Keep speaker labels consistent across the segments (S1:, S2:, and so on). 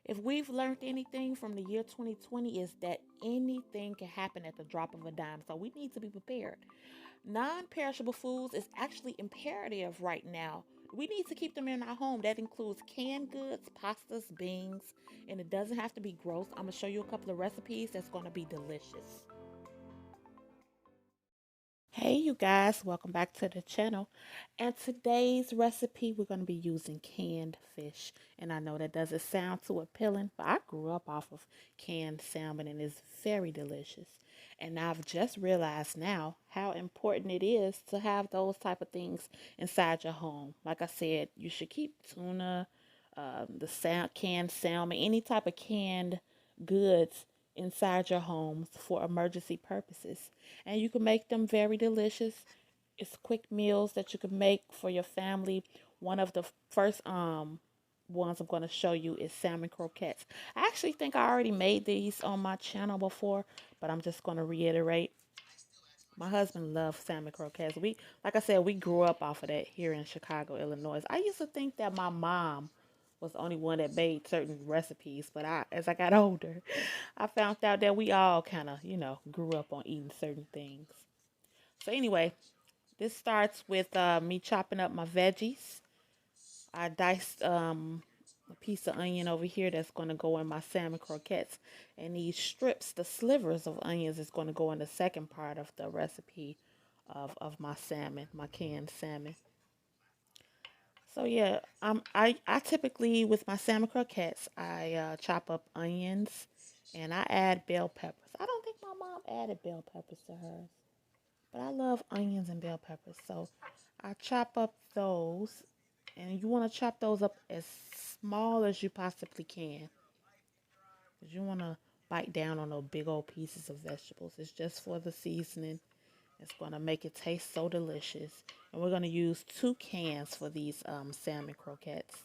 S1: If we've learned anything from the year 2020 is that anything can happen at the drop of a dime. So we need to be prepared. Non-perishable foods is actually imperative right now. We need to keep them in our home. That includes canned goods, pastas, beans, and it doesn't have to be gross. I'm gonna show you a couple of recipes that's gonna be delicious. Hey you guys, welcome back to the channel. And today's recipe we're going to be using canned fish. And I know that doesn't sound too appealing, but I grew up off of canned salmon and it's very delicious. And I've just realized now how important it is to have those type of things inside your home. Like I said, you should keep tuna, canned salmon, any type of canned goods inside your homes for emergency purposes. And you can make them very delicious. It's quick meals that you can make for your family. One of the first ones I'm going to show you is salmon croquettes. I actually think I already made these on my channel before, but I'm just going to reiterate. My husband loves salmon croquettes. Like I said, we grew up off of that here in Chicago, Illinois. I used to think that my mom was the only one that made certain recipes, but as I got older, I found out that we all kind of, grew up on eating certain things. So anyway, this starts with me chopping up my veggies. I diced a piece of onion over here that's going to go in my salmon croquettes. And these strips, the slivers of onions, is going to go in the second part of the recipe of my salmon, my canned salmon. So yeah, I typically with my salmon croquettes, I chop up onions and I add bell peppers. I don't think my mom added bell peppers to hers, but I love onions and bell peppers. So I chop up those, and you want to chop those up as small as you possibly can, because you want to bite down on those big old pieces of vegetables. It's just for the seasoning. It's going to make it taste so delicious. And we're going to use 2 cans for these salmon croquettes.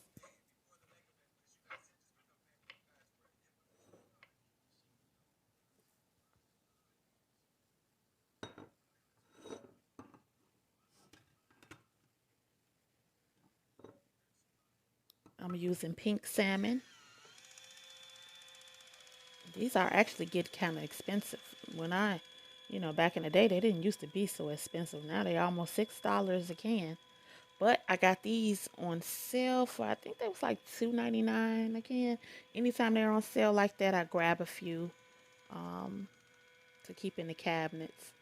S1: I'm using pink salmon. These are actually get kind of expensive. Back in the day, they didn't used to be so expensive. Now they almost $6 a can. But I got these on sale for, I think they was like $2.99 a can. Anytime they're on sale like that, I grab a few um, to keep in the cabinets.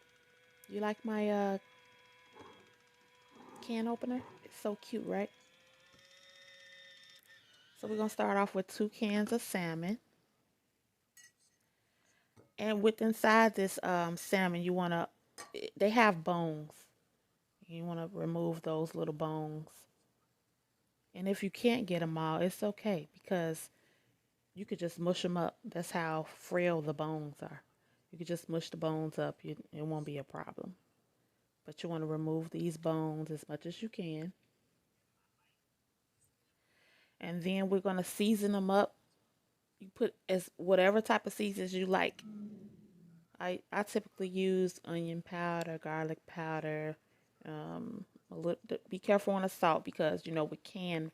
S1: You like my can opener? It's so cute, right? So we're going to start off with 2 cans of salmon. And with inside this salmon, they have bones. You want to remove those little bones. And if you can't get them all, it's okay because you could just mush them up. That's how frail the bones are. You could just mush the bones up. It won't be a problem. But you want to remove these bones as much as you can. And then we're going to season them up. You put as whatever type of seasons you like. I typically use onion powder, garlic powder. Be careful on the salt because with canned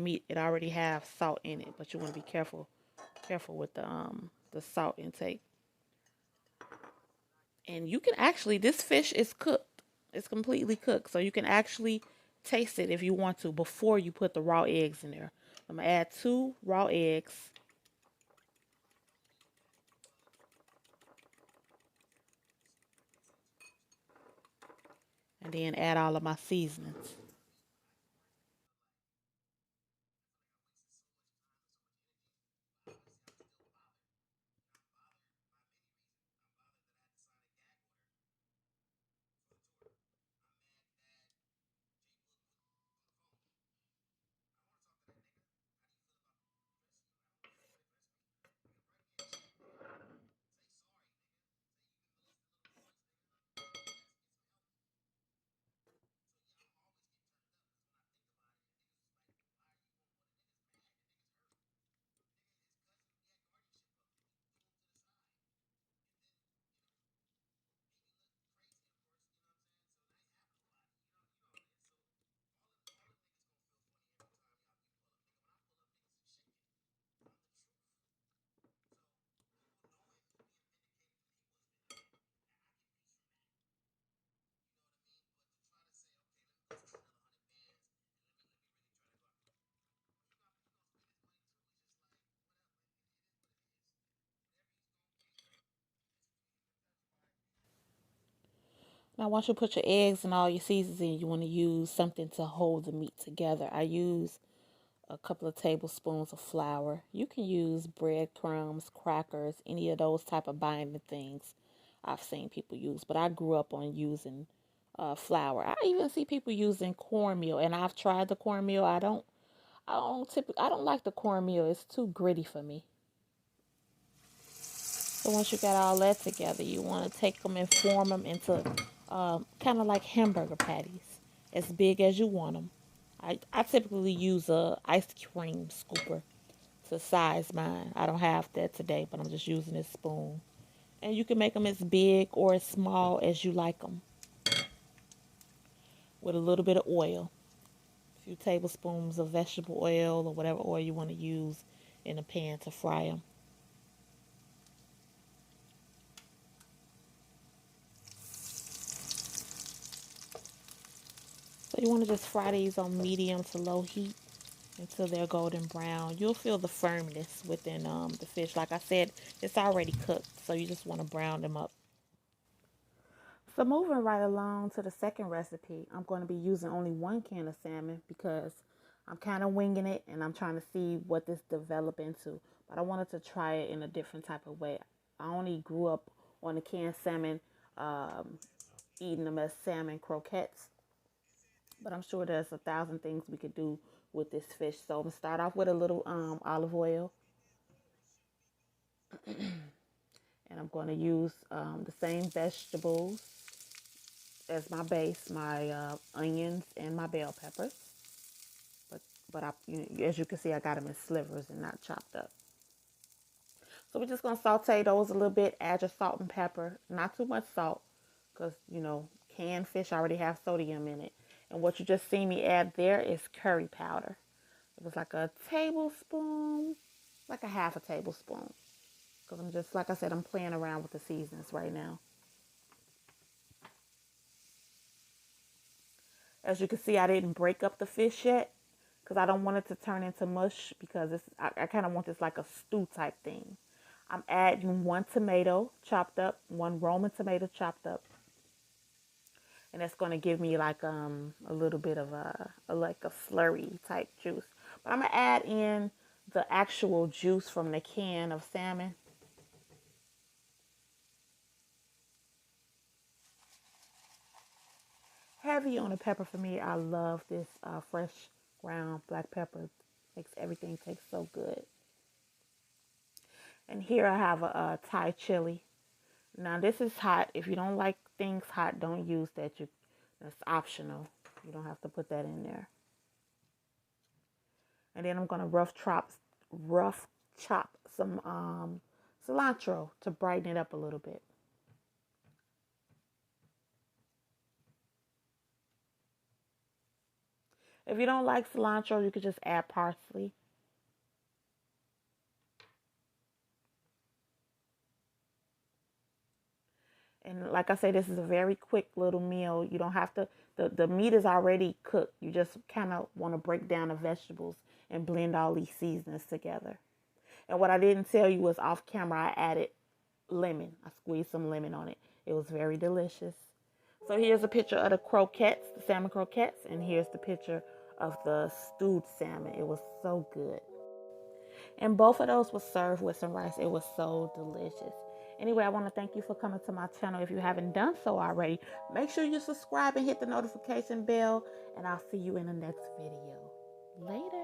S1: meat it already have salt in it, but you want to be careful with the salt intake. And you can actually, this fish is cooked. It's completely cooked, so you can actually taste it if you want to before you put the raw eggs in there. I'm gonna add 2 raw eggs. And then add all of my seasonings. Now, once you put your eggs and all your seasons in, you want to use something to hold the meat together. I use a couple of tablespoons of flour. You can use breadcrumbs, crackers, any of those type of binding things I've seen people use. But I grew up on using flour. I even see people using cornmeal, and I've tried the cornmeal. I don't like the cornmeal. It's too gritty for me. So once you got all that together, you want to take them and form them into kind of like hamburger patties, as big as you want them. I typically use a ice cream scooper to size mine. I don't have that today, but I'm just using this spoon. And you can make them as big or as small as you like them, with a little bit of oil. A few tablespoons of vegetable oil or whatever oil you want to use in a pan to fry them. So you want to just fry these on medium to low heat until they're golden brown. You'll feel the firmness within the fish. Like I said, it's already cooked, so you just want to brown them up. So moving right along to the second recipe, I'm going to be using only 1 can of salmon because I'm kind of winging it and I'm trying to see what this develop into. But I wanted to try it in a different type of way. I only grew up on the canned salmon, um, eating them as salmon croquettes. But I'm sure there's 1,000 things we could do with this fish. So I'm gonna start off with a little olive oil, and I'm going to use the same vegetables as my base, my onions and my bell peppers. But as you can see, I got them in slivers and not chopped up. So we're just gonna saute those a little bit. Add your salt and pepper, not too much salt, because canned fish already have sodium in it. And what you just see me add there is curry powder. It was like a tablespoon, like a half a tablespoon. Because I'm just, like I said, I'm playing around with the seasons right now. As you can see, I didn't break up the fish yet because I don't want it to turn into mush because I kind of want this like a stew type thing. I'm adding 1 tomato chopped up, 1 Roman tomato chopped up. And that's going to give me like a little bit of like a slurry type juice. But I'm going to add in the actual juice from the can of salmon. Heavy on the pepper for me. I love this fresh ground black pepper. Makes everything taste so good. And here I have a Thai chili. Now this is hot. If you don't like things hot, don't use that. That's optional. You don't have to put that in there. And then I'm gonna rough chop some cilantro to brighten it up a little bit. If you don't like cilantro, you could just add parsley. And like I say, this is a very quick little meal. You don't have to, the meat is already cooked. You just kind of want to break down the vegetables and blend all these seasonings together. And what I didn't tell you was off camera, I added lemon. I squeezed some lemon on it. It was very delicious. So here's a picture of the croquettes, the salmon croquettes, and here's the picture of the stewed salmon. It was so good. And both of those were served with some rice. It was so delicious. Anyway, I want to thank you for coming to my channel. If you haven't done so already, make sure you subscribe and hit the notification bell. And I'll see you in the next video. Later.